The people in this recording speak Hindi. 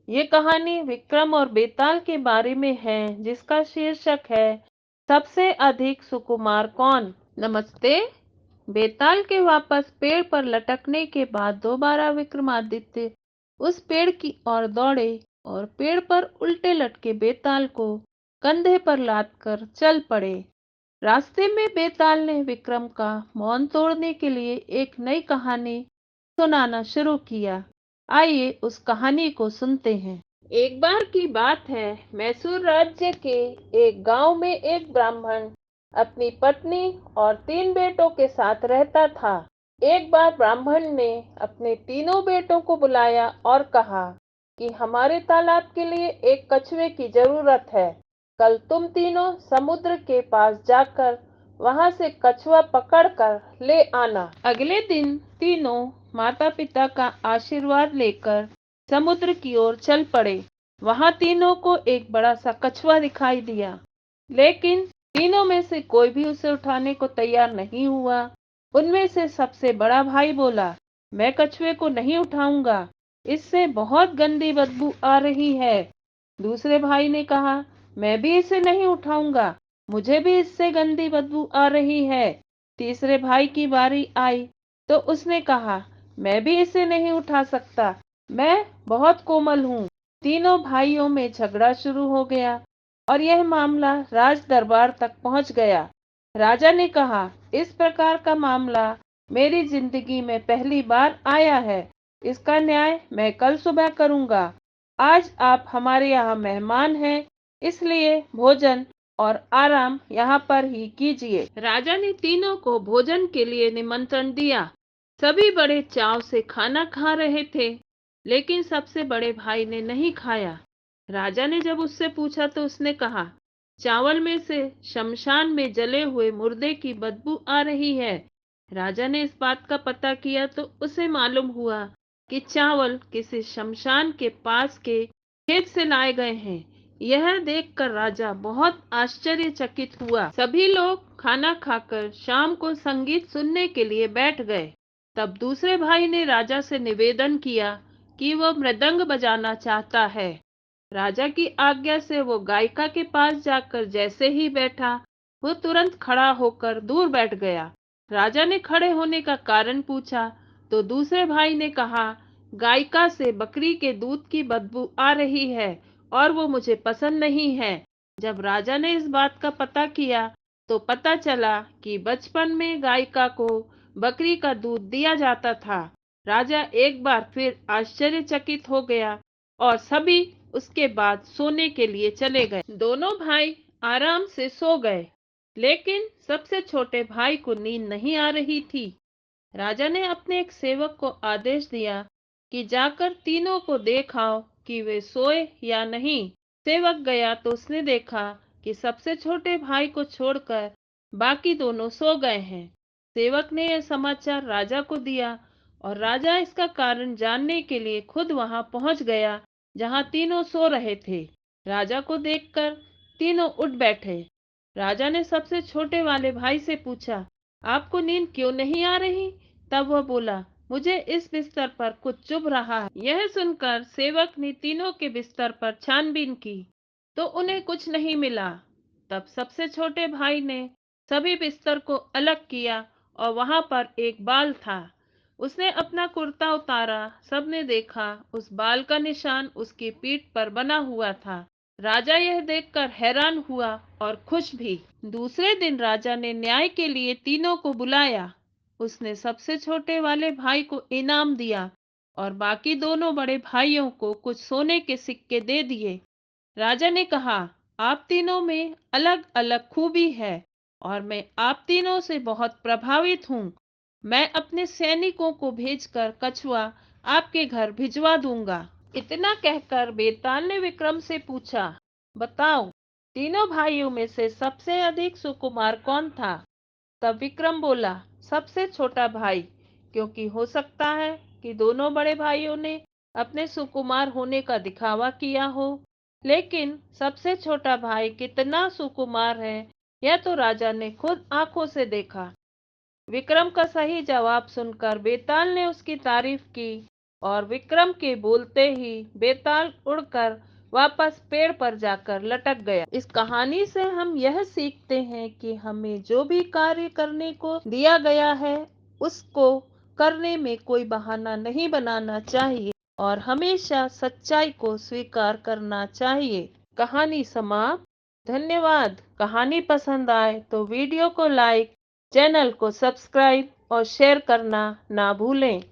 ये कहानी विक्रम और बेताल के बारे में है, जिसका शीर्षक है सबसे अधिक सुकुमार कौन। नमस्ते। बेताल के वापस पेड़ पर लटकने के बाद दोबारा विक्रमादित्य उस पेड़ की ओर दौड़े और पेड़ पर उल्टे लटके बेताल को कंधे पर लाद कर चल पड़े। रास्ते में बेताल ने विक्रम का मौन तोड़ने के लिए एक नई कहानी सुनाना शुरू किया। आइए उस कहानी को सुनते हैं। एक बार की बात है, मैसूर राज्य के एक गांव में एक ब्राह्मण अपनी पत्नी और 3 बेटों के साथ रहता था। एक बार ब्राह्मण ने अपने तीनों बेटों को बुलाया और कहा कि हमारे तालाब के लिए एक कछुए की जरूरत है। कल तुम तीनों समुद्र के पास जाकर वहां से कछुआ पकड़कर ले आना। अगले दिन तीनों माता पिता का आशीर्वाद लेकर समुद्र की ओर चल पड़े। वहां तीनों को एक बड़ा सा कछुआ दिखाई दिया, लेकिन तीनों में से कोई भी उसे उठाने को तैयार नहीं हुआ। उनमें से सबसे बड़ा भाई बोला, मैं कछुए को नहीं उठाऊंगा, इससे बहुत गंदी बदबू आ रही है। दूसरे भाई ने कहा, मैं भी इसे नहीं उठाऊंगा, मुझे भी इससे गंदी बदबू आ रही है। तीसरे भाई की बारी आई तो उसने कहा, मैं भी इसे नहीं उठा सकता, मैं बहुत कोमल हूँ। तीनों भाइयों में झगड़ा शुरू हो गया और यह मामला राज दरबार तक पहुंच गया। राजा ने कहा, इस प्रकार का मामला मेरी जिंदगी में पहली बार आया है। इसका न्याय मैं कल सुबह करूंगा। आज आप हमारे यहाँ मेहमान हैं, इसलिए भोजन और आराम यहाँ पर ही कीजिए। राजा ने तीनों को भोजन के लिए निमंत्रण दिया। सभी बड़े चाव से खाना खा रहे थे, लेकिन सबसे बड़े भाई ने नहीं खाया। राजा ने जब उससे पूछा तो उसने कहा, चावल में से शमशान में जले हुए मुर्दे की बदबू आ रही है। राजा ने इस बात का पता किया तो उसे मालूम हुआ कि चावल किसी शमशान के पास के खेत से लाए गए हैं। यह देखकर राजा बहुत आश्चर्यचकित हुआ। सभी लोग खाना खाकर शाम को संगीत सुनने के लिए बैठ गए। तब दूसरे भाई ने राजा से निवेदन किया कि वह मृदंग बजाना चाहता है। राजा की आज्ञा से वो गायिका के पास जाकर जैसे ही बैठा, वो तुरंत खड़ा होकर दूर बैठ गया। राजा ने खड़े होने का कारण पूछा तो दूसरे भाई ने कहा, गायिका से बकरी के दूध की बदबू आ रही है और वो मुझे पसंद नहीं है। जब राजा ने इस बात का पता किया तो पता चला कि बचपन में गायिका को बकरी का दूध दिया जाता था। राजा एक बार फिर आश्चर्यचकित हो गया और सभी उसके बाद सोने के लिए चले गए। दोनों भाई आराम से सो गए, लेकिन सबसे छोटे भाई को नींद नहीं आ रही थी। राजा ने अपने एक सेवक को आदेश दिया कि जाकर तीनों को देखाओ कि वे सोए या नहीं। सेवक गया तो उसने देखा कि सबसे छोटे भाई को छोड़कर बाकी दोनों सो गए हैं। सेवक ने यह समाचार राजा को दिया और राजा इसका कारण जानने के लिए खुद वहां पहुंच गया जहां तीनों सो रहे थे। राजा को देखकर तीनों उठ बैठे। राजा ने सबसे छोटे वाले भाई से पूछा, आपको नींद क्यों नहीं आ रही? तब वह बोला, मुझे इस बिस्तर पर कुछ चुभ रहा है। यह सुनकर सेवक ने तीनों के बिस्तर पर छानबीन की तो उन्हें कुछ नहीं मिला। तब सबसे छोटे भाई ने सभी बिस्तर को अलग किया और वहां पर एक बाल था। उसने अपना कुर्ता उतारा, सबने देखा उस बाल का निशान उसकी पीठ पर बना हुआ था। राजा यह देखकर हैरान हुआ और खुश भी। दूसरे दिन राजा ने न्याय के लिए तीनों को बुलाया। उसने सबसे छोटे वाले भाई को इनाम दिया और बाकी दोनों बड़े भाइयों को कुछ सोने के सिक्के दे दिए। राजा ने कहा, आप तीनों में अलग अलग खूबी है और मैं आप तीनों से बहुत प्रभावित हूँ। मैं अपने सैनिकों को भेजकर कछुआ आपके घर भिजवा दूंगा। इतना कहकर बेताल ने विक्रम से पूछा, बताओ, तीनों भाइयों में से सबसे अधिक सुकुमार कौन था? तब विक्रम बोला, सबसे छोटा भाई, क्योंकि हो सकता है कि दोनों बड़े भाइयों ने अपने सुकुमार होने का दिखावा किया हो, लेकिन सबसे छोटा भाई कितना सुकुमार है यह तो राजा ने खुद आंखों से देखा। विक्रम का सही जवाब सुनकर बेताल ने उसकी तारीफ की और विक्रम के बोलते ही बेताल उड़कर वापस पेड़ पर जाकर लटक गया। इस कहानी से हम यह सीखते हैं कि हमें जो भी कार्य करने को दिया गया है उसको करने में कोई बहाना नहीं बनाना चाहिए और हमेशा सच्चाई को स्वीकार करना चाहिए। कहानी समाप्त। धन्यवाद। कहानी पसंद आए तो वीडियो को लाइक, चैनल को सब्सक्राइब और शेयर करना ना भूलें।